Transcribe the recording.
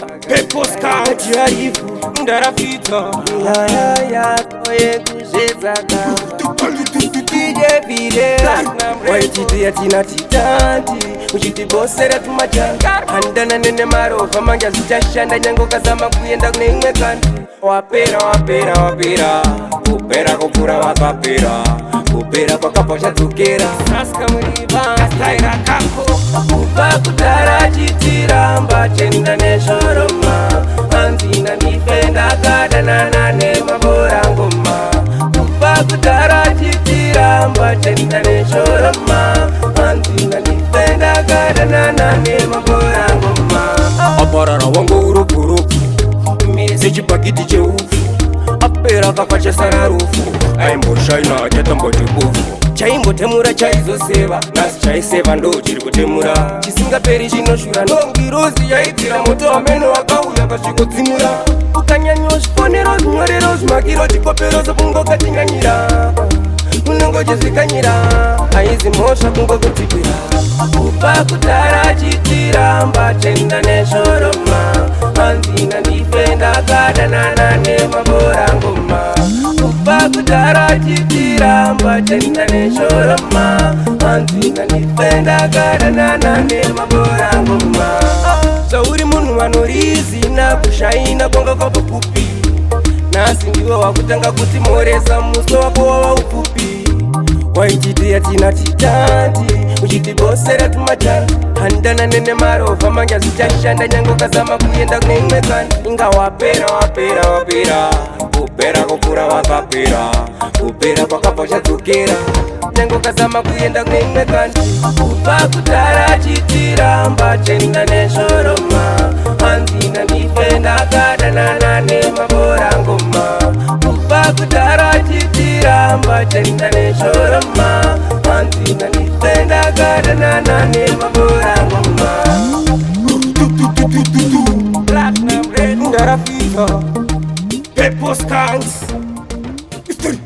People's count yarifu ndarafita ya toye kuzezaka tije vile waititi yatina titanti uchitibosera tumachanga handana nene marova manja zichashanda nyango kazama kuyenda kune imwe kanti wapera kupera kupura wakapera kupera kwakaposha tukera saska muriba kastaira kako kuba kutara chitiramba chenda neshoroma anzina nifenda kadanana nemabora ngoma kuba kutara chitiramba chenda neshoroma anzina nifenda kadanana nemabora ngoma aparara wangu urupurupu meze chipakiti cheufu apera kafacha sararufu aimboshaina chatamboti bofu chaimbotemura chaizoseva nasi chaiseva ndo chiri kutemura chisingaperi chinoshura ndongirozi yaibvira moto wameno wakauya kasvikodzimura ukanyanywa zvifonero zvinyorero zvimakiro chikopero sokungokatinyanyira unongochizvikanyira aizi mhosva kungokutipira kupa kutara chitiramba chenda neshoroma anzina ndifenda kadanana nemabora ngoma kupa kutara chitiramba chenda neshoroma anzina ndifenda kadanana nemabora ngoma sauri munhu vanorizina kushaina kwanga kwabva kupi nasi ndiwe wakutanga kuti moresa muso wako wava upupi waititi yatina titanti uchitibosera tumajana handana nene marova manja zichashanda nyango kazama kuyenda kune imwe kandi inga wapera kupera kupura wakapera kupera kwakaposha tukera nyango kazama kuyenda kune imwe kandi kupa kutara chitiramba chenda neshoroma anzina nifenda kadanana nemabora ngoma kupa kutara chitiramba chenda neshoroma anzina nifenda kadanana nemabora ngoma Platinum Red ndarafika People's Counts History